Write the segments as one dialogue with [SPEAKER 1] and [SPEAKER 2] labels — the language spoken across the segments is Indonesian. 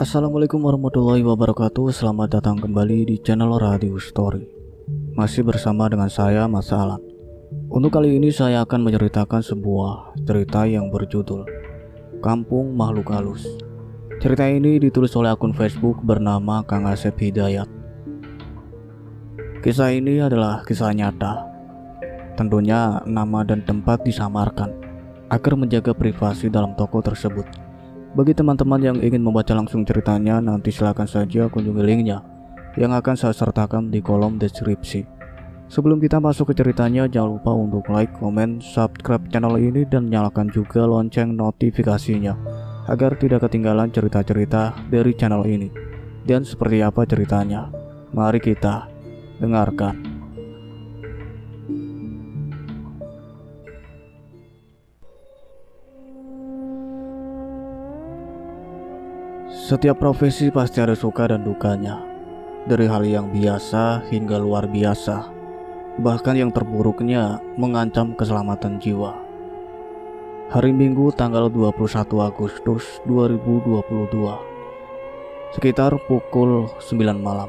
[SPEAKER 1] Assalamualaikum warahmatullahi wabarakatuh. Selamat datang kembali di channel Radio Story. Masih bersama dengan saya, Mas Alan. Untuk kali ini saya akan menceritakan sebuah cerita yang berjudul Kampung Makhluk Halus. Cerita ini ditulis oleh akun Facebook bernama Kang Asep Hidayat. Kisah ini adalah kisah nyata. Tentunya nama dan tempat disamarkan agar menjaga privasi dalam toko tersebut. Bagi teman-teman yang ingin membaca langsung ceritanya, nanti silakan saja kunjungi linknya yang akan saya sertakan di kolom deskripsi. Sebelum kita masuk ke ceritanya, jangan lupa untuk like, komen, subscribe channel ini dan nyalakan juga lonceng notifikasinya agar tidak ketinggalan cerita-cerita dari channel ini. Dan seperti apa ceritanya? Mari kita dengarkan. Setiap profesi pasti ada suka dan dukanya, dari hal yang biasa hingga luar biasa, bahkan yang terburuknya mengancam keselamatan jiwa. Hari Minggu tanggal 21 Agustus 2022, sekitar pukul 9 malam,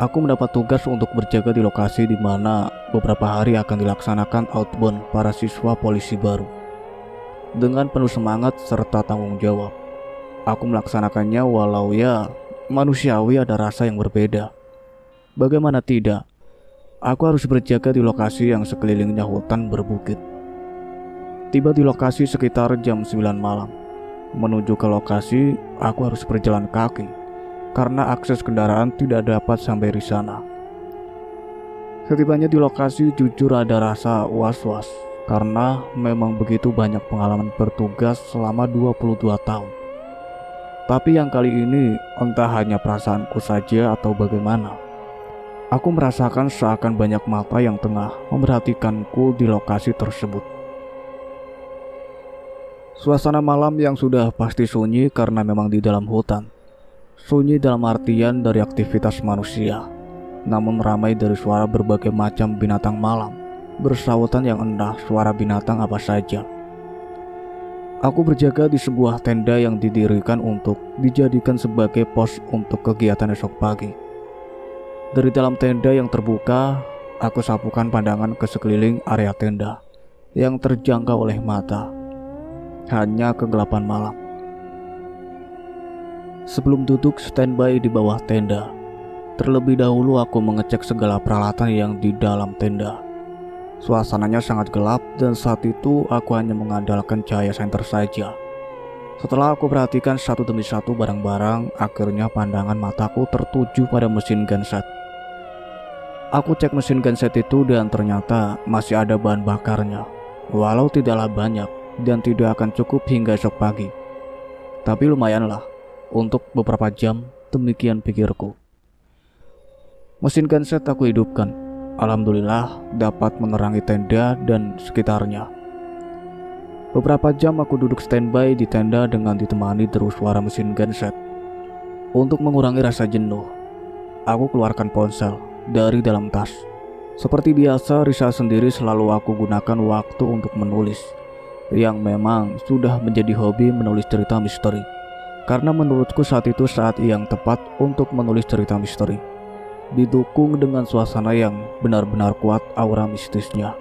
[SPEAKER 1] aku mendapat tugas untuk berjaga di lokasi di mana beberapa hari akan dilaksanakan outbound para siswa polisi baru. Dengan penuh semangat serta tanggung jawab, aku melaksanakannya walau ya manusiawi ada rasa yang berbeda. Bagaimana tidak, aku harus berjaga di lokasi yang sekelilingnya hutan berbukit. Tiba di lokasi sekitar jam 9 malam. Menuju ke lokasi, aku harus berjalan kaki karena akses kendaraan tidak dapat sampai di sana. Setibanya di lokasi, jujur ada rasa was-was karena memang begitu banyak pengalaman bertugas selama 22 tahun. Tapi yang kali ini entah hanya perasaanku saja atau bagaimana, aku merasakan seakan banyak mata yang tengah memperhatikanku di lokasi tersebut. Suasana malam yang sudah pasti sunyi karena memang di dalam hutan. Sunyi dalam artian dari aktivitas manusia, namun ramai dari suara berbagai macam binatang malam, bersahutan yang entah suara binatang apa saja. Aku berjaga di sebuah tenda yang didirikan untuk dijadikan sebagai pos untuk kegiatan esok pagi. Dari dalam tenda yang terbuka, aku sapukan pandangan ke sekeliling area tenda yang terjangkau oleh mata. Hanya kegelapan malam. Sebelum duduk standby di bawah tenda, terlebih dahulu aku mengecek segala peralatan yang di dalam tenda. Suasananya sangat gelap dan saat itu aku hanya mengandalkan cahaya senter saja. Setelah aku perhatikan satu demi satu barang-barang, akhirnya pandangan mataku tertuju pada mesin genset. Aku cek mesin genset itu dan ternyata masih ada bahan bakarnya, walau tidaklah banyak dan tidak akan cukup hingga esok pagi. Tapi lumayanlah untuk beberapa jam, demikian pikirku. Mesin genset aku hidupkan. Alhamdulillah dapat menerangi tenda dan sekitarnya. Beberapa jam aku duduk standby di tenda dengan ditemani terus suara mesin genset. Untuk mengurangi rasa jenuh, aku keluarkan ponsel dari dalam tas. Seperti biasa, Risa sendiri selalu aku gunakan waktu untuk menulis, yang memang sudah menjadi hobi menulis cerita misteri, karena menurutku saat itu saat yang tepat untuk menulis cerita misteri. Didukung dengan suasana yang benar-benar kuat aura mistisnya,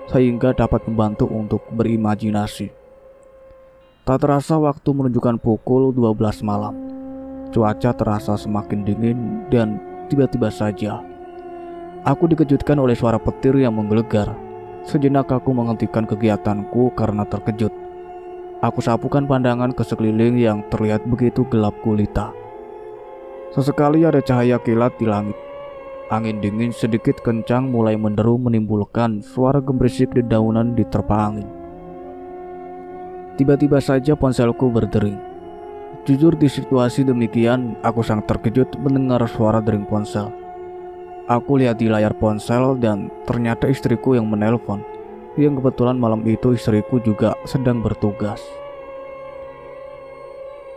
[SPEAKER 1] sehingga dapat membantu untuk berimajinasi. Tak terasa waktu menunjukkan pukul 12 malam. Cuaca terasa semakin dingin dan tiba-tiba saja aku dikejutkan oleh suara petir yang menggelegar. Sejenak aku menghentikan kegiatanku karena terkejut. Aku sapukan pandangan ke sekeliling yang terlihat begitu gelap gulita. Sesekali ada cahaya kilat di langit. Angin dingin sedikit kencang mulai menderu menimbulkan suara gemerisik dedaunan diterpa angin. Tiba-tiba saja ponselku berdering. Jujur di situasi demikian, aku sangat terkejut mendengar suara dering ponsel. Aku lihat di layar ponsel dan ternyata istriku yang menelpon, yang kebetulan malam itu istriku juga sedang bertugas.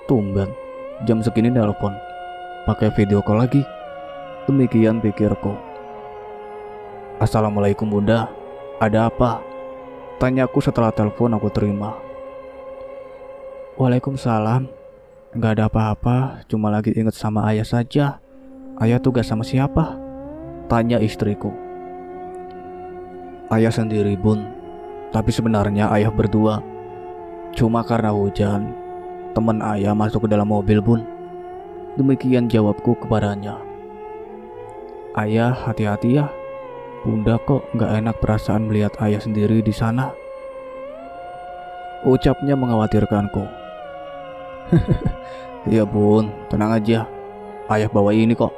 [SPEAKER 1] Tumben, jam segini nelpon, pakai video call lagi. Demikian pikirku. Assalamualaikum bunda, ada apa? Tanyaku setelah telepon aku terima. Waalaikumsalam. Nggak ada apa-apa, cuma lagi inget sama ayah saja. Ayah tugas sama siapa? Tanya istriku. Ayah sendiri, Bun. Tapi sebenarnya ayah berdua. Cuma karena hujan, teman ayah masuk ke dalam mobil, Bun. Demikian jawabku kepadanya. Ayah, hati-hati ya. Bunda kok nggak enak perasaan melihat ayah sendiri di sana. Ucapnya mengkhawatirkanku. Iya Bun, tenang aja. Ayah bawa ini kok.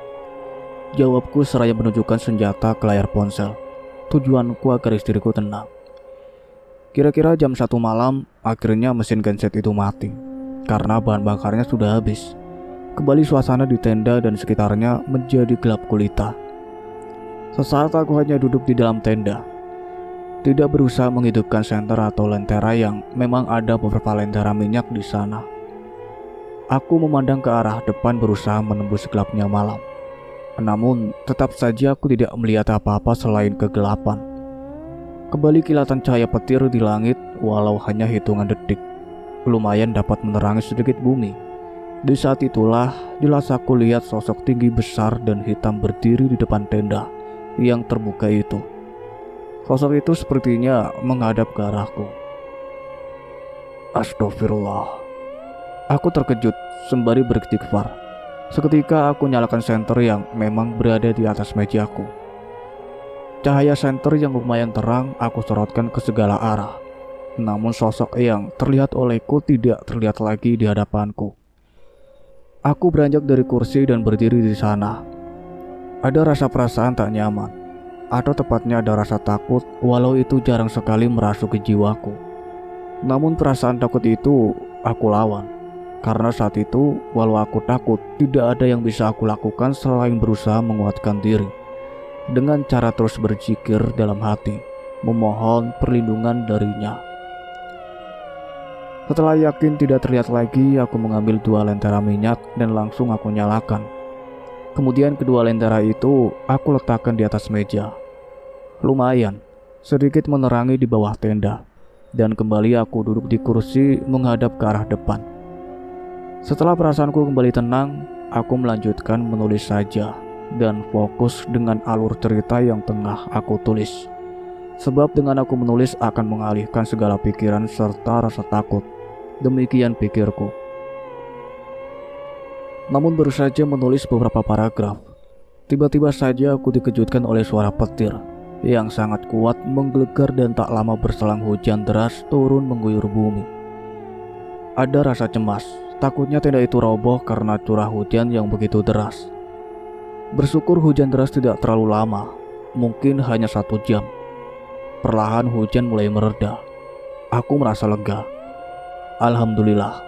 [SPEAKER 1] Jawabku seraya menunjukkan senjata ke layar ponsel. Tujuanku agar istriku tenang. Kira-kira jam 1 malam, akhirnya mesin genset itu mati. Karena bahan bakarnya sudah habis. Kembali suasana di tenda dan sekitarnya menjadi gelap gulita. Sesaat aku hanya duduk di dalam tenda. Tidak berusaha menghidupkan senter atau lentera yang memang ada beberapa lentera minyak di sana. Aku memandang ke arah depan berusaha menembus gelapnya malam. Namun tetap saja aku tidak melihat apa-apa selain kegelapan. Kembali kilatan cahaya petir di langit walau hanya hitungan detik. Lumayan dapat menerangi sedikit bumi. Di saat itulah jelas aku lihat sosok tinggi besar dan hitam berdiri di depan tenda yang terbuka itu. Sosok itu sepertinya menghadap ke arahku. Astagfirullah. Aku terkejut sembari beristighfar. Seketika aku nyalakan senter yang memang berada di atas mejaku. Cahaya senter yang lumayan terang aku sorotkan ke segala arah. Namun sosok yang terlihat olehku tidak terlihat lagi di hadapanku. Aku beranjak dari kursi dan berdiri di sana. Ada rasa perasaan tak nyaman, atau tepatnya ada rasa takut, walau itu jarang sekali merasuk ke jiwaku. Namun perasaan takut itu aku lawan. Karena saat itu, walau aku takut, tidak ada yang bisa aku lakukan selain berusaha menguatkan diri. Dengan cara terus berzikir dalam hati, memohon perlindungan darinya. Setelah yakin tidak terlihat lagi, aku mengambil 2 lentera minyak dan langsung aku nyalakan. Kemudian kedua lentera itu aku letakkan di atas meja. Lumayan, sedikit menerangi di bawah tenda. Dan kembali aku duduk di kursi menghadap ke arah depan. Setelah perasaanku kembali tenang, aku melanjutkan menulis saja dan fokus dengan alur cerita yang tengah aku tulis. Sebab dengan aku menulis akan mengalihkan segala pikiran serta rasa takut. Demikian pikirku. Namun baru saja menulis beberapa paragraf, tiba-tiba saja aku dikejutkan oleh suara petir yang sangat kuat menggelegar dan tak lama berselang hujan deras turun mengguyur bumi. Ada rasa cemas. Takutnya tenda itu roboh karena curah hujan yang begitu deras. Bersyukur hujan deras tidak terlalu lama, mungkin hanya 1 jam. Perlahan hujan mulai mereda. Aku merasa lega. Alhamdulillah,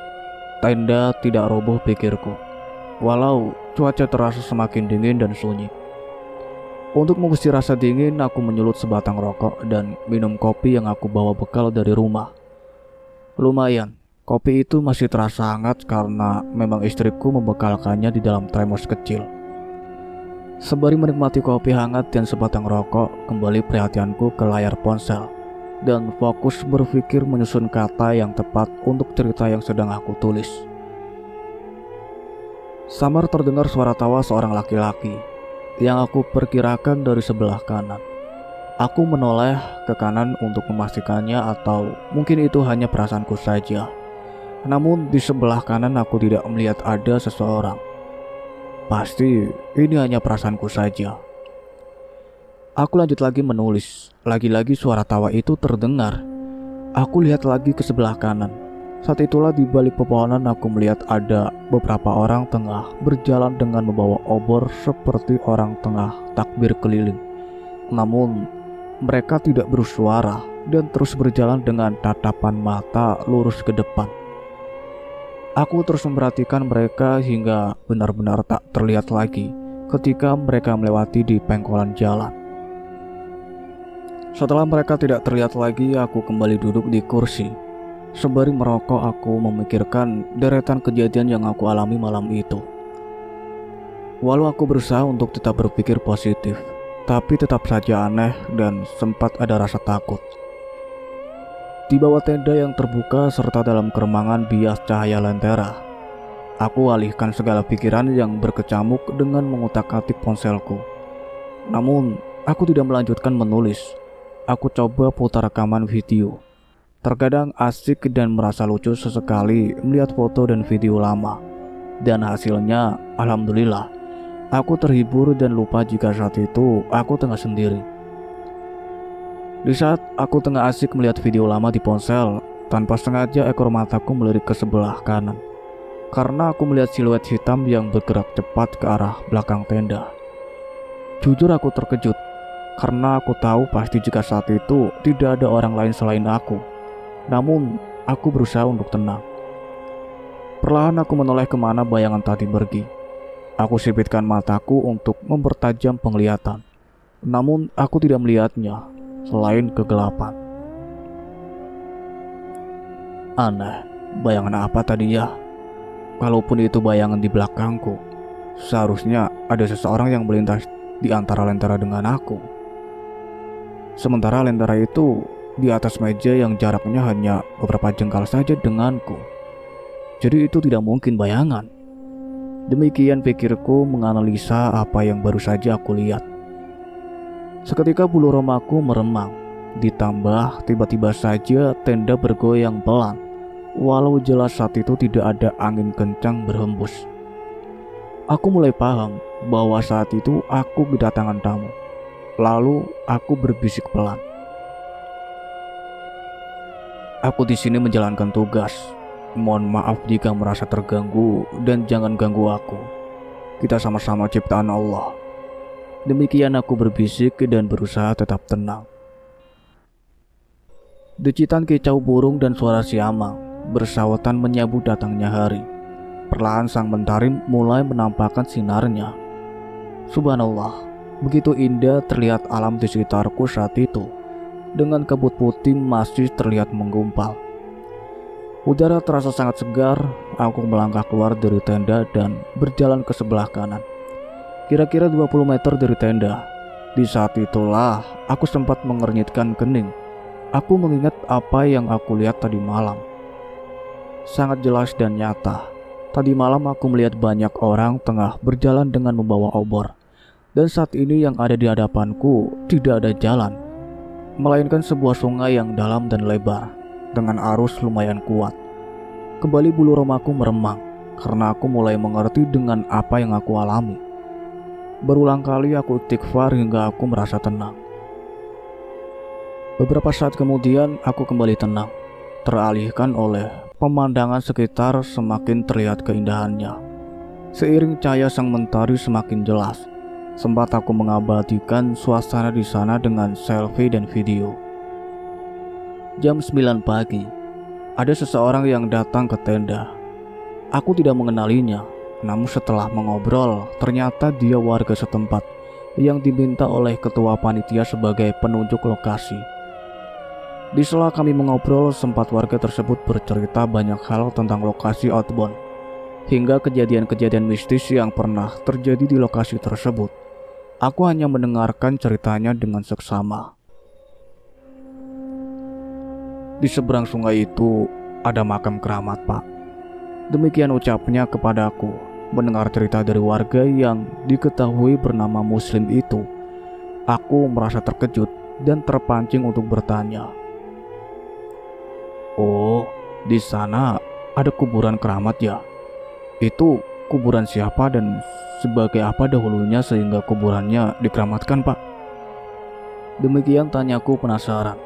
[SPEAKER 1] tenda tidak roboh pikirku. Walau cuaca terasa semakin dingin dan sunyi. Untuk mengusir rasa dingin, aku menyulut sebatang rokok dan minum kopi yang aku bawa bekal dari rumah. Lumayan. Kopi itu masih terasa hangat karena memang istriku membekalkannya di dalam termos kecil. Sembari menikmati kopi hangat dan sebatang rokok, kembali perhatianku ke layar ponsel dan fokus berpikir menyusun kata yang tepat untuk cerita yang sedang aku tulis. Samar terdengar suara tawa seorang laki-laki yang aku perkirakan dari sebelah kanan. Aku menoleh ke kanan untuk memastikannya atau mungkin itu hanya perasaanku saja. Namun di sebelah kanan aku tidak melihat ada seseorang. Pasti ini hanya perasaanku saja. Aku lanjut lagi menulis. Lagi-lagi suara tawa itu terdengar. Aku lihat lagi ke sebelah kanan. Saat itulah di balik pepohonan aku melihat ada beberapa orang tengah berjalan dengan membawa obor seperti orang tengah takbir keliling. Namun mereka tidak bersuara dan terus berjalan dengan tatapan mata lurus ke depan. Aku terus memperhatikan mereka hingga benar-benar tak terlihat lagi ketika mereka melewati di pengkolan jalan. Setelah mereka tidak terlihat lagi, aku kembali duduk di kursi. Sembari merokok, aku memikirkan deretan kejadian yang aku alami malam itu. Walau aku berusaha untuk tetap berpikir positif, tapi tetap saja aneh dan sempat ada rasa takut. Di bawah tenda yang terbuka serta dalam keremangan bias cahaya lentera, Aku alihkan segala pikiran yang berkecamuk dengan mengutak-atik ponselku. Namun, aku tidak melanjutkan menulis. Aku coba putar rekaman video. Terkadang asik dan merasa lucu sesekali melihat foto dan video lama. Dan hasilnya, alhamdulillah, aku terhibur dan lupa jika saat itu aku tengah sendiri. Di saat aku tengah asik melihat video lama di ponsel, tanpa sengaja ekor mataku melirik ke sebelah kanan. Karena aku melihat siluet hitam yang bergerak cepat ke arah belakang tenda. Jujur aku terkejut, karena aku tahu pasti jika saat itu tidak ada orang lain selain aku. Namun, aku berusaha untuk tenang. Perlahan aku menoleh kemana bayangan tadi pergi. Aku sipitkan mataku untuk mempertajam penglihatan. Namun, aku tidak melihatnya, selain kegelapan. Aneh, bayangan apa tadi ya? Kalaupun itu bayangan di belakangku, seharusnya ada seseorang yang melintas di antara lentera dengan aku. Sementara lentera itu di atas meja yang jaraknya hanya beberapa jengkal saja denganku. Jadi itu tidak mungkin bayangan. Demikian pikirku menganalisa apa yang baru saja aku lihat. Seketika bulu romaku meremang, ditambah tiba-tiba saja tenda bergoyang pelan, walau jelas saat itu tidak ada angin kencang berhembus. Aku mulai paham bahwa saat itu aku kedatangan tamu. Lalu aku berbisik pelan. Aku di sini menjalankan tugas. Mohon maaf jika merasa terganggu dan jangan ganggu aku. Kita sama-sama ciptaan Allah. Demikian aku berbisik dan berusaha tetap tenang. Decitan kicau burung dan suara siamang bersahutan menyambut datangnya hari. Perlahan sang mentari mulai menampakkan sinarnya. Subhanallah, begitu indah terlihat alam di sekitarku saat itu. Dengan kabut putih masih terlihat menggumpal. Udara terasa sangat segar. Aku melangkah keluar dari tenda dan berjalan ke sebelah kanan. Kira-kira 20 meter dari tenda. Di saat itulah aku sempat mengernyitkan kening. Aku mengingat apa yang aku lihat tadi malam. Sangat jelas dan nyata. Tadi malam aku melihat banyak orang tengah berjalan dengan membawa obor. Dan saat ini yang ada di hadapanku tidak ada jalan, melainkan sebuah sungai yang dalam dan lebar, dengan arus lumayan kuat. Kembali bulu romaku meremang, karena aku mulai mengerti dengan apa yang aku alami. Berulang kali aku istighfar hingga aku merasa tenang. Beberapa saat kemudian aku kembali tenang, teralihkan oleh pemandangan sekitar semakin terlihat keindahannya. Seiring cahaya sang mentari semakin jelas, sempat aku mengabadikan suasana di sana dengan selfie dan video. Jam 9 pagi, ada seseorang yang datang ke tenda. Aku tidak mengenalinya, namun setelah mengobrol, ternyata dia warga setempat yang diminta oleh ketua panitia sebagai penunjuk lokasi. Di sela kami mengobrol, sempat warga tersebut bercerita banyak hal tentang lokasi outbound, hingga kejadian-kejadian mistis yang pernah terjadi di lokasi tersebut. Aku hanya mendengarkan ceritanya dengan seksama. Di seberang sungai itu ada makam keramat, Pak. Demikian ucapnya kepadaku. Mendengar cerita dari warga yang diketahui bernama Muslim itu, aku merasa terkejut dan terpancing untuk bertanya. Oh, di sana ada kuburan keramat ya? Itu kuburan siapa dan sebagai apa dahulunya sehingga kuburannya dikeramatkan, Pak? Demikian tanyaku penasaran.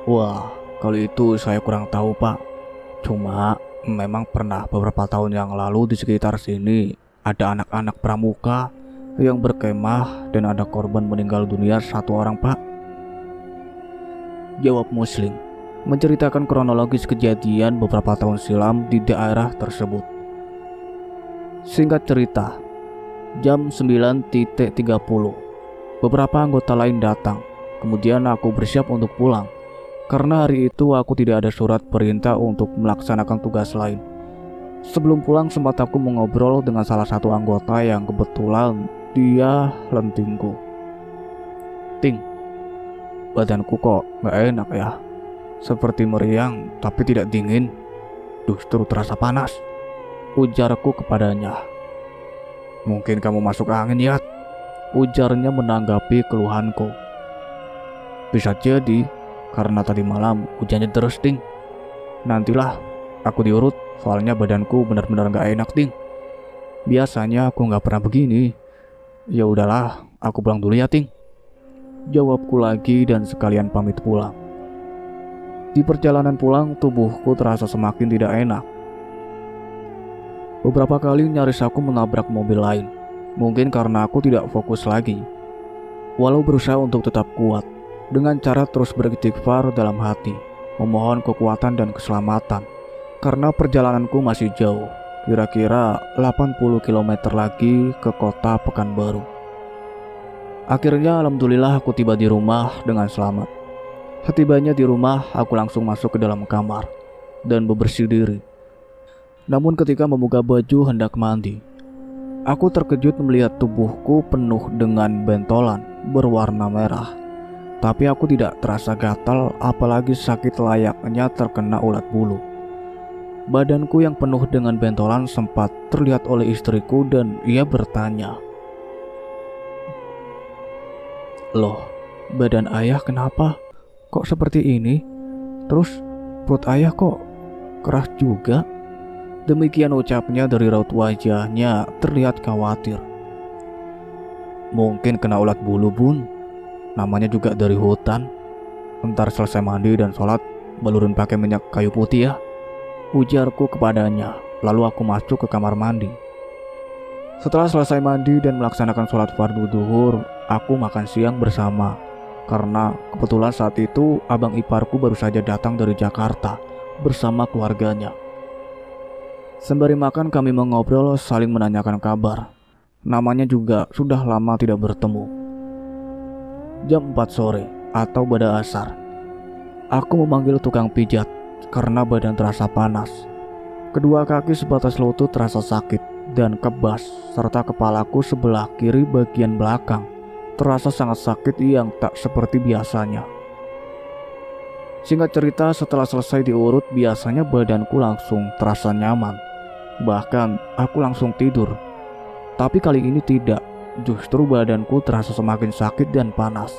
[SPEAKER 1] Wah, kalau itu saya kurang tahu, Pak. Cuma memang pernah beberapa tahun yang lalu di sekitar sini ada anak-anak pramuka yang berkemah dan ada korban meninggal dunia 1 orang, Pak. Jawab Muslim, menceritakan kronologis kejadian beberapa tahun silam di daerah tersebut. Singkat cerita, jam 9.30, beberapa anggota lain datang. Kemudian aku bersiap untuk pulang. Karena hari itu aku tidak ada surat perintah untuk melaksanakan tugas lain. Sebelum pulang sempat aku mengobrol dengan salah satu anggota yang kebetulan dia lentingku. Ting, badanku kok gak enak ya. Seperti meriang tapi tidak dingin. Justru terasa panas. ujarku kepadanya. Mungkin kamu masuk angin ya, ujarnya menanggapi keluhanku. Bisa jadi, karena tadi malam hujannya terus, Ting. Nantilah, aku diurut, soalnya badanku benar-benar gak enak, Ting. Biasanya aku gak pernah begini. Ya udahlah, aku pulang dulu ya, Ting. Jawabku lagi dan sekalian pamit pulang. Di perjalanan pulang, tubuhku terasa semakin tidak enak. Beberapa kali nyaris aku menabrak mobil lain. Mungkin karena aku tidak fokus lagi. Walau berusaha untuk tetap kuat, dengan cara terus beristighfar dalam hati, memohon kekuatan dan keselamatan. Karena perjalananku masih jauh, kira-kira 80 km lagi ke kota Pekanbaru. Akhirnya alhamdulillah aku tiba di rumah dengan selamat. Setibanya di rumah, aku langsung masuk ke dalam kamar dan bebersih diri. Namun ketika membuka baju hendak mandi, aku terkejut melihat tubuhku penuh dengan bentolan berwarna merah. Tapi aku tidak terasa gatal, apalagi sakit layaknya terkena ulat bulu. Badanku yang penuh dengan bentolan sempat terlihat oleh istriku dan ia bertanya, "Loh, badan ayah kenapa? Kok seperti ini? Terus perut ayah kok keras juga?" Demikian ucapnya, dari raut wajahnya terlihat khawatir. "Mungkin kena ulat bulu, Bun. Namanya juga dari hutan. Ntar selesai mandi dan sholat, balurin pakai minyak kayu putih ya," ujarku kepadanya. Lalu aku masuk ke kamar mandi. Setelah selesai mandi dan melaksanakan sholat fardu duhur, aku makan siang bersama. Karena kebetulan saat itu abang iparku baru saja datang dari Jakarta bersama keluarganya. Sembari makan kami mengobrol, saling menanyakan kabar. Namanya juga sudah lama tidak bertemu. Jam 4 sore atau pada asar, aku memanggil tukang pijat karena badan terasa panas. Kedua kaki sebatas lutut terasa sakit dan kebas, serta kepalaku sebelah kiri bagian belakang terasa sangat sakit yang tak seperti biasanya. Singkat cerita, setelah selesai diurut, biasanya badanku langsung terasa nyaman. Bahkan aku langsung tidur. Tapi kali ini tidak. Justru badanku terasa semakin sakit dan panas.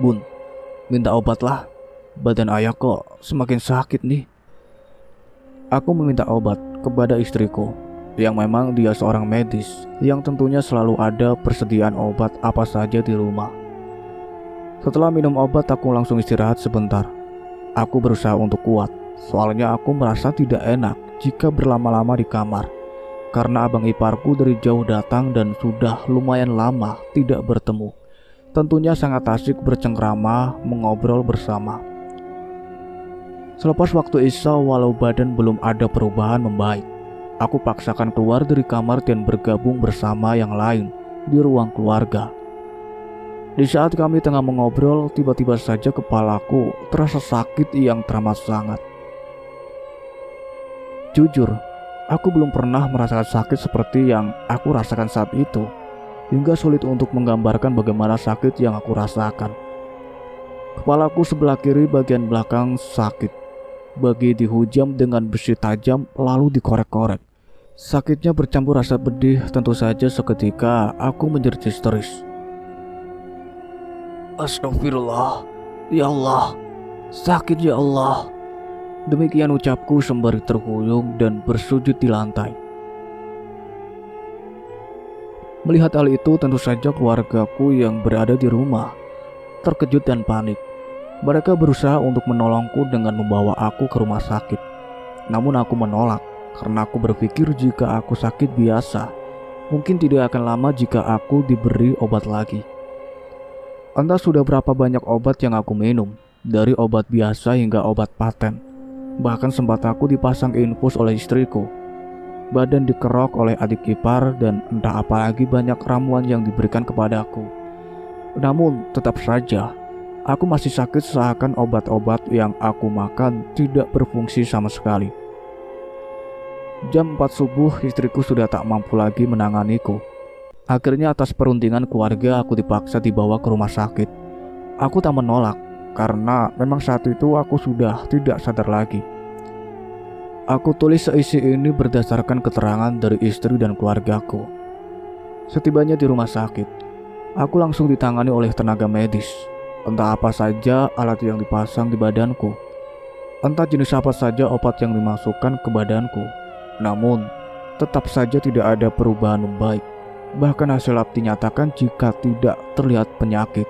[SPEAKER 1] "Bun, minta obatlah. Badan ayah kok semakin sakit nih." Aku meminta obat kepada istriku, yang memang dia seorang medis, yang tentunya selalu ada persediaan obat apa saja di rumah. Setelah minum obat, aku langsung istirahat sebentar. Aku berusaha untuk kuat, soalnya aku merasa tidak enak jika berlama-lama di kamar. Karena abang iparku dari jauh datang dan sudah lumayan lama tidak bertemu. Tentunya sangat asik bercengkrama, mengobrol bersama. Selepas waktu isya, walau badan belum ada perubahan membaik, aku paksakan keluar dari kamar dan bergabung bersama yang lain di ruang keluarga. Di saat kami tengah mengobrol, tiba-tiba saja kepalaku terasa sakit yang teramat sangat. Jujur, aku belum pernah merasakan sakit seperti yang aku rasakan saat itu, hingga sulit untuk menggambarkan bagaimana sakit yang aku rasakan. Kepalaku sebelah kiri bagian belakang sakit, bagi dihujam dengan besi tajam lalu dikorek-korek. Sakitnya bercampur rasa pedih, tentu saja seketika aku menjerit histeris. "Astagfirullah, ya Allah, sakit ya Allah." Demikian ucapku sembari terhuyung dan bersujud di lantai. Melihat hal itu, tentu saja keluargaku yang berada di rumah terkejut dan panik. Mereka berusaha untuk menolongku dengan membawa aku ke rumah sakit. Namun aku menolak karena aku berpikir jika aku sakit biasa, mungkin tidak akan lama jika aku diberi obat lagi. Entah sudah berapa banyak obat yang aku minum, dari obat biasa hingga obat paten. Bahkan sempat aku dipasang infus oleh istriku, badan dikerok oleh adik ipar, dan entah apalagi banyak ramuan yang diberikan kepadaku. Namun tetap saja aku masih sakit, seakan obat-obat yang aku makan tidak berfungsi sama sekali. Jam 4 subuh istriku sudah tak mampu lagi menanganiku. Akhirnya atas perundingan keluarga aku dipaksa dibawa ke rumah sakit. Aku tak menolak, karena memang saat itu aku sudah tidak sadar lagi. Aku tulis seisi ini berdasarkan keterangan dari istri dan keluargaku. Setibanya di rumah sakit, aku langsung ditangani oleh tenaga medis. Entah apa saja alat yang dipasang di badanku, entah jenis apa saja obat yang dimasukkan ke badanku. Namun, tetap saja tidak ada perubahan membaik. Bahkan hasil lab dinyatakan jika tidak terlihat penyakit.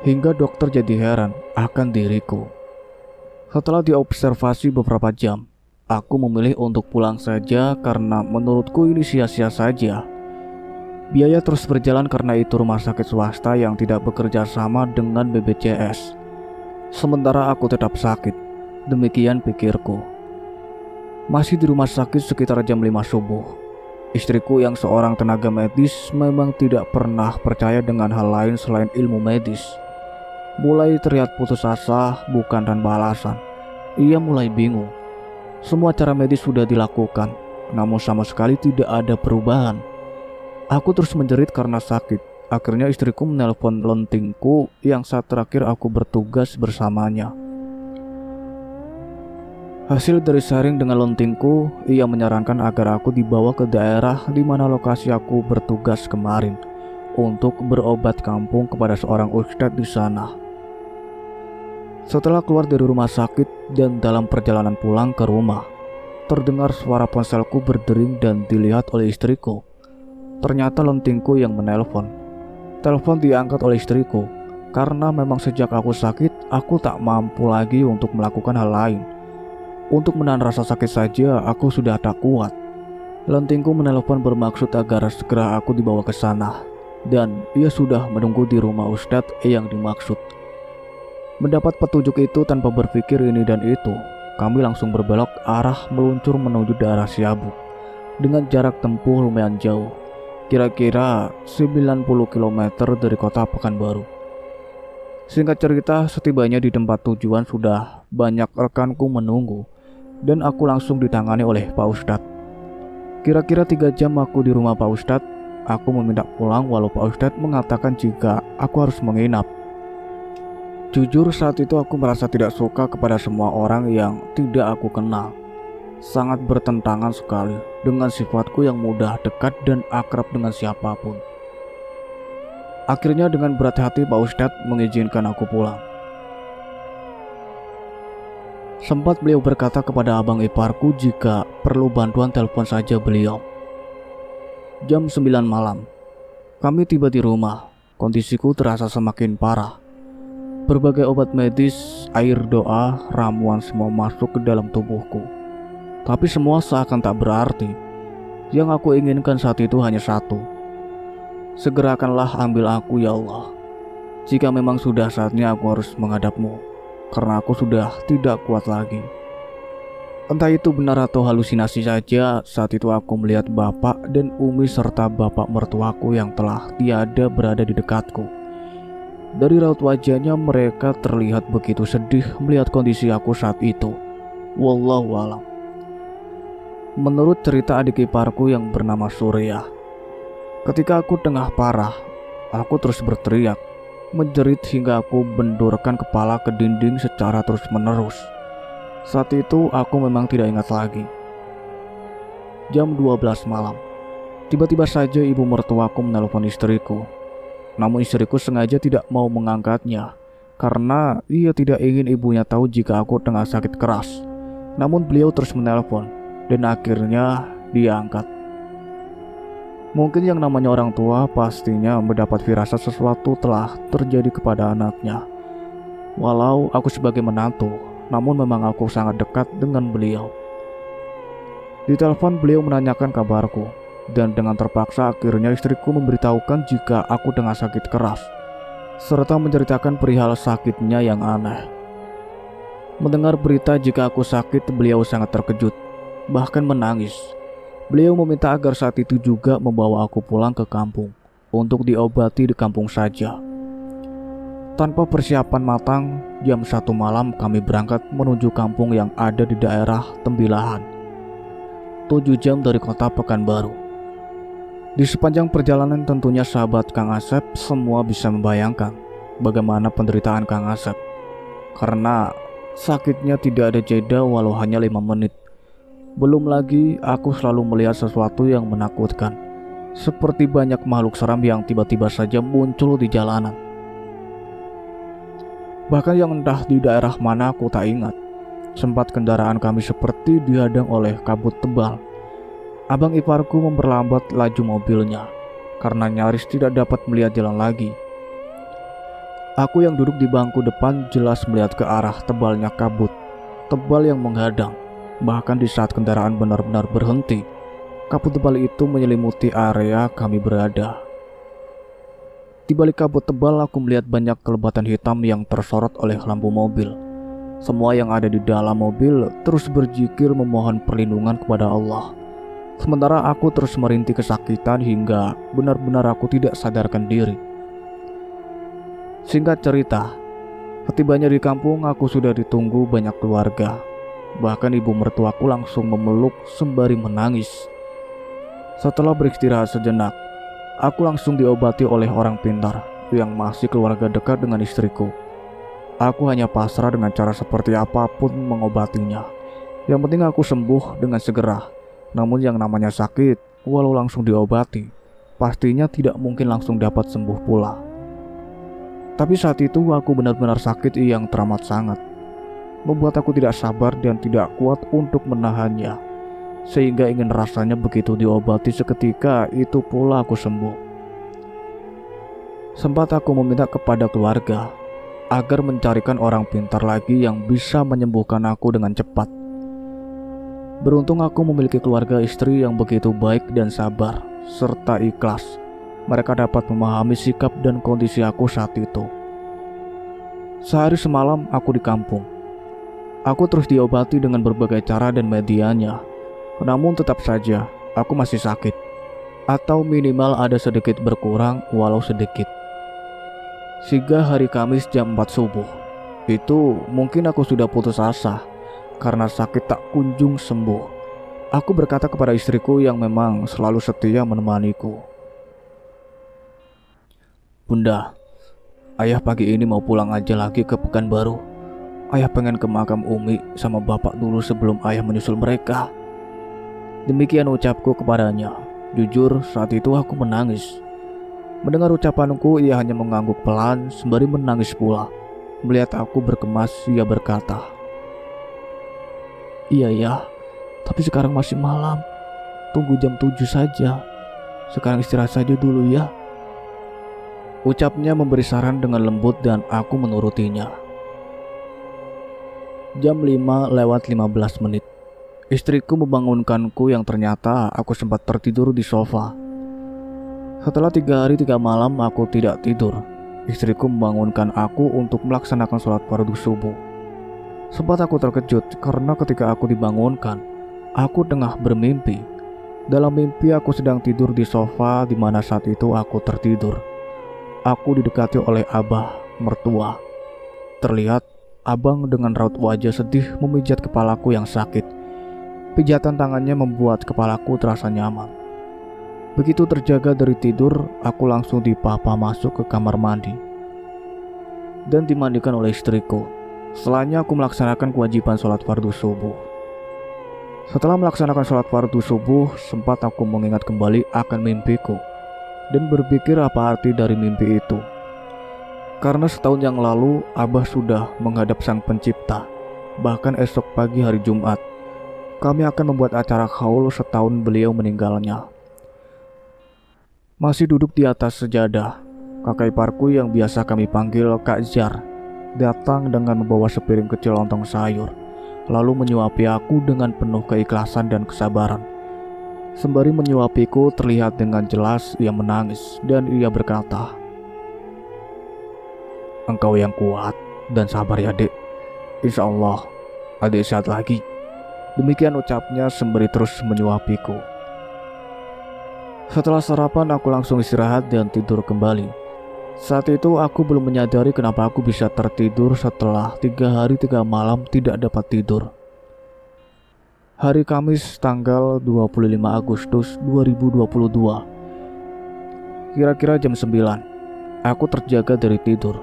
[SPEAKER 1] Hingga dokter jadi heran akan diriku. Setelah diobservasi beberapa jam, aku memilih untuk pulang saja karena menurutku ini sia-sia saja. Biaya terus berjalan karena itu rumah sakit swasta yang tidak bekerja sama dengan BPJS. Sementara aku tetap sakit, demikian pikirku. Masih di rumah sakit sekitar jam 5 subuh. Istriku yang seorang tenaga medis memang tidak pernah percaya dengan hal lain selain ilmu medis. Mulai terlihat putus asa bukan tanpa alasan. Ia mulai bingung. Semua cara medis sudah dilakukan, namun sama sekali tidak ada perubahan. Aku terus menjerit karena sakit. Akhirnya istriku menelpon lentingku yang saat terakhir aku bertugas bersamanya. Hasil dari sharing dengan lentingku, ia menyarankan agar aku dibawa ke daerah di mana lokasi aku bertugas kemarin untuk berobat kampung kepada seorang ustadz di sana. Setelah keluar dari rumah sakit dan dalam perjalanan pulang ke rumah, terdengar suara ponselku berdering dan dilihat oleh istriku. Ternyata lentingku yang menelpon. Telepon diangkat oleh istriku karena memang sejak aku sakit, aku tak mampu lagi untuk melakukan hal lain. Untuk menahan rasa sakit saja, aku sudah tak kuat. Lentingku menelpon bermaksud agar segera aku dibawa ke sana, dan ia sudah menunggu di rumah ustadz yang dimaksud. Mendapat petunjuk itu tanpa berpikir ini dan itu, kami langsung berbelok arah meluncur menuju daerah Siabuk dengan jarak tempuh lumayan jauh, kira-kira 90 km dari kota Pekanbaru. Singkat cerita, setibanya di tempat tujuan sudah banyak rekanku menunggu dan aku langsung ditangani oleh Pak Ustadz. Kira-kira 3 jam aku di rumah Pak Ustadz. Aku meminta pulang walau Pak Ustadz mengatakan jika aku harus menginap. Jujur saat itu aku merasa tidak suka kepada semua orang yang tidak aku kenal. Sangat bertentangan sekali dengan sifatku yang mudah dekat dan akrab dengan siapapun. Akhirnya dengan berat hati Pak Ustadz mengizinkan aku pulang. Sempat beliau berkata kepada abang iparku jika perlu bantuan telepon saja beliau. Jam 9 malam, kami tiba di rumah. Kondisiku terasa semakin parah. Berbagai obat medis, air doa, ramuan semua masuk ke dalam tubuhku. Tapi semua seakan tak berarti. Yang aku inginkan saat itu hanya satu. Segerakanlah ambil aku ya Allah. Jika memang sudah saatnya aku harus menghadapmu, karena aku sudah tidak kuat lagi. Entah itu benar atau halusinasi saja, saat itu aku melihat bapak dan umi serta bapak mertuaku yang telah tiada berada di dekatku. Dari raut wajahnya mereka terlihat begitu sedih melihat kondisi aku saat itu. Wallahu a'lam. Menurut cerita adik iparku yang bernama Surya, ketika aku tengah parah, aku terus berteriak, menjerit hingga aku benturkan kepala ke dinding secara terus-menerus. Saat itu aku memang tidak ingat lagi. Jam 12 malam, tiba-tiba saja ibu mertuaku menelpon istriku. Namun istriku sengaja tidak mau mengangkatnya karena ia tidak ingin ibunya tahu jika aku tengah sakit keras. Namun beliau terus menelpon dan akhirnya diangkat. Mungkin yang namanya orang tua pastinya mendapat firasat sesuatu telah terjadi kepada anaknya. Walau aku sebagai menantu, namun memang aku sangat dekat dengan beliau. Di telepon beliau menanyakan kabarku. Dan dengan terpaksa akhirnya istriku memberitahukan jika aku tengah sakit keras, serta menceritakan perihal sakitnya yang aneh. Mendengar berita jika aku sakit, beliau sangat terkejut, bahkan menangis. Beliau meminta agar saat itu juga membawa aku pulang ke kampung untuk diobati di kampung saja. Tanpa persiapan matang, jam 1 malam kami berangkat menuju kampung yang ada di daerah Tembilahan, 7 jam dari kota Pekanbaru. Di sepanjang perjalanan tentunya sahabat Kang Asep semua bisa membayangkan bagaimana penderitaan Kang Asep. Karena sakitnya tidak ada jeda walau hanya 5 menit. Belum lagi aku selalu melihat sesuatu yang menakutkan, seperti banyak makhluk seram yang tiba-tiba saja muncul di jalanan. Bahkan yang entah di daerah mana aku tak ingat, sempat kendaraan kami seperti dihadang oleh kabut tebal. Abang iparku memperlambat laju mobilnya karena nyaris tidak dapat melihat jalan lagi. Aku yang duduk di bangku depan jelas melihat ke arah tebalnya kabut tebal yang menghadang. Bahkan di saat kendaraan benar-benar berhenti, kabut tebal itu menyelimuti area kami berada. Di balik kabut tebal aku melihat banyak kelebatan hitam yang tersorot oleh lampu mobil. Semua yang ada di dalam mobil terus berzikir memohon perlindungan kepada Allah. Sementara aku terus merintih kesakitan hingga benar-benar aku tidak sadarkan diri. Singkat cerita, setibanya di kampung aku sudah ditunggu banyak keluarga. Bahkan ibu mertuaku langsung memeluk sembari menangis. Setelah beristirahat sejenak, aku langsung diobati oleh orang pintar yang masih keluarga dekat dengan istriku. Aku hanya pasrah dengan cara seperti apapun mengobatinya. Yang penting aku sembuh dengan segera. Namun yang namanya sakit, walau langsung diobati, pastinya tidak mungkin langsung dapat sembuh pula. Tapi saat itu aku benar-benar sakit yang teramat sangat, membuat aku tidak sabar dan tidak kuat untuk menahannya, sehingga ingin rasanya begitu diobati seketika itu pula aku sembuh. Sempat aku meminta kepada keluarga agar mencarikan orang pintar lagi yang bisa menyembuhkan aku dengan cepat. Beruntung aku memiliki keluarga istri yang begitu baik dan sabar serta ikhlas. Mereka dapat memahami sikap dan kondisi aku saat itu. Sehari semalam aku di kampung. Aku terus diobati dengan berbagai cara dan medianya. Namun tetap saja aku masih sakit, atau minimal ada sedikit berkurang walau sedikit. Hingga hari Kamis jam 4 subuh, itu mungkin aku sudah putus asa karena sakit tak kunjung sembuh. Aku berkata kepada istriku yang memang selalu setia menemaniku, "Bunda, ayah pagi ini mau pulang aja lagi ke Pekanbaru. Ayah pengen ke makam Umi sama bapak dulu sebelum ayah menyusul mereka." Demikian ucapku kepadanya. Jujur saat itu aku menangis. Mendengar ucapanku, ia hanya mengangguk pelan sembari menangis pula. Melihat aku berkemas, ia berkata, "Iya ya, tapi sekarang masih malam. Tunggu jam 7 saja. Sekarang istirahat saja dulu ya." Ucapnya memberi saran dengan lembut dan aku menurutinya. Jam 5:15. Istriku membangunkanku yang ternyata aku sempat tertidur di sofa. Setelah 3 hari 3 malam aku tidak tidur, istriku membangunkan aku untuk melaksanakan sholat fardu subuh. Sempat aku terkejut karena ketika aku dibangunkan, aku tengah bermimpi. Dalam mimpi aku sedang tidur di sofa di mana saat itu aku tertidur. Aku didekati oleh abah mertua. Terlihat abang dengan raut wajah sedih memijat kepalaku yang sakit. Pijatan tangannya membuat kepalaku terasa nyaman. Begitu terjaga dari tidur, aku langsung dipapa masuk ke kamar mandi dan dimandikan oleh istriku. Setelahnya aku melaksanakan kewajiban sholat fardu subuh. Setelah melaksanakan sholat fardu subuh, sempat aku mengingat kembali akan mimpiku dan berpikir apa arti dari mimpi itu. Karena setahun yang lalu Abah sudah menghadap Sang Pencipta. Bahkan esok pagi hari Jumat, kami akan membuat acara haul setahun beliau meninggalnya. Masih duduk di atas sejadah, kakak iparku yang biasa kami panggil Kak Jar datang dengan membawa sepiring kecil lontong sayur, lalu menyuapi aku dengan penuh keikhlasan dan kesabaran. Sembari menyuapiku, terlihat dengan jelas ia menangis dan ia berkata, "Engkau yang kuat dan sabar ya dek. Insya Allah adik sehat lagi." Demikian ucapnya sembari terus menyuapiku. Setelah sarapan aku langsung istirahat dan tidur kembali. Saat itu aku belum menyadari kenapa aku bisa tertidur setelah 3 hari 3 malam tidak dapat tidur. Hari Kamis tanggal 25 Agustus 2022. Kira-kira jam 9, aku terjaga dari tidur.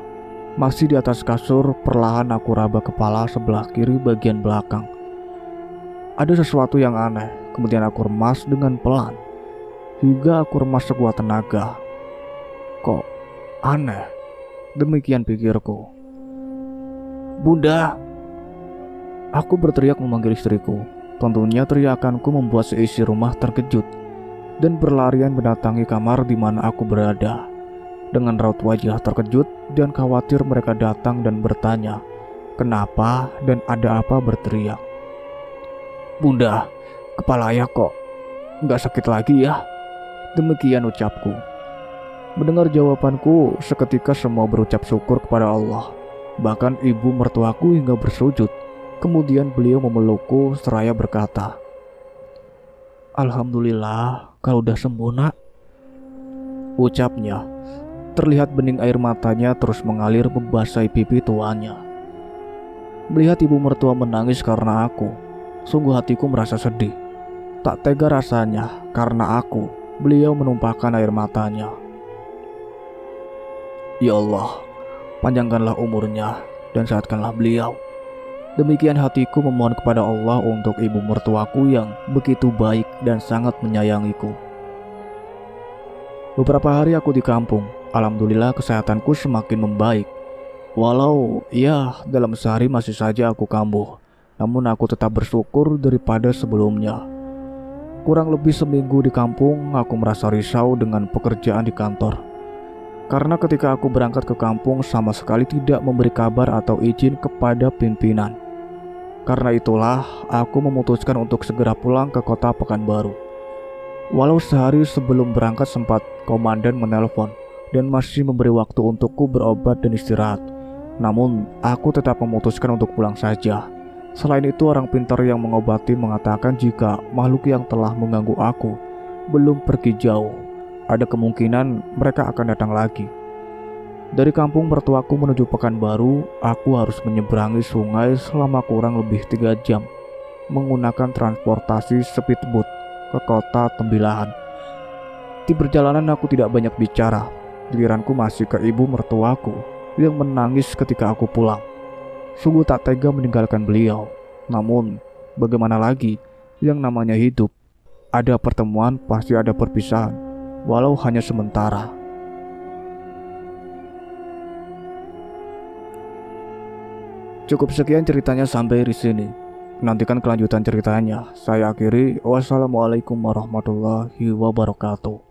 [SPEAKER 1] Masih di atas kasur, perlahan aku raba kepala sebelah kiri bagian belakang. Ada sesuatu yang aneh. Kemudian aku remas dengan pelan. Hingga aku remas sekuat tenaga. Kok aneh? Demikian pikirku. Bunda! Aku berteriak memanggil istriku. Tentunya teriakanku membuat seisi rumah terkejut dan berlarian mendatangi kamar di mana aku berada. Dengan raut wajah terkejut dan khawatir mereka datang dan bertanya, kenapa dan ada apa berteriak. Bunda, kepala ayah kok nggak sakit lagi ya? Demikian ucapku. Mendengar jawabanku, seketika semua berucap syukur kepada Allah. Bahkan ibu mertuaku hingga bersujud. Kemudian beliau memelukku seraya berkata, Alhamdulillah, kalau udah sembuh nak. Ucapnya. Terlihat bening air matanya terus mengalir membasahi pipi tuanya. Melihat ibu mertua menangis karena aku, sungguh hatiku merasa sedih. Tak tega rasanya karena aku, beliau menumpahkan air matanya. Ya Allah, panjangkanlah umurnya dan sehatkanlah beliau. Demikian hatiku memohon kepada Allah untuk ibu mertuaku yang begitu baik dan sangat menyayangiku. Beberapa hari aku di kampung. Alhamdulillah kesehatanku semakin membaik. Walau ya dalam sehari masih saja aku kambuh, namun aku tetap bersyukur daripada sebelumnya. Kurang lebih seminggu di kampung, aku merasa risau dengan pekerjaan di kantor. Karena ketika aku berangkat ke kampung sama sekali tidak memberi kabar atau izin kepada pimpinan. Karena itulah aku memutuskan untuk segera pulang ke kota Pekanbaru. Walau sehari sebelum berangkat sempat komandan menelpon dan masih memberi waktu untukku berobat dan istirahat. Namun aku tetap memutuskan untuk pulang saja. Selain itu orang pintar yang mengobati mengatakan jika makhluk yang telah mengganggu aku belum pergi jauh, ada kemungkinan mereka akan datang lagi. Dari kampung mertuaku menuju Pekanbaru, aku harus menyeberangi sungai selama kurang lebih 3 jam menggunakan transportasi speedboat ke kota Tembilahan. Di perjalanan aku tidak banyak bicara. Giliranku masih ke ibu mertuaku yang menangis ketika aku pulang. Sungguh tak tega meninggalkan beliau. Namun, bagaimana lagi, yang namanya hidup. Ada pertemuan, pasti ada perpisahan, walau hanya sementara. Cukup sekian ceritanya sampai di sini. Nantikan kelanjutan ceritanya. Saya akhiri. Wassalamualaikum warahmatullahi wabarakatuh.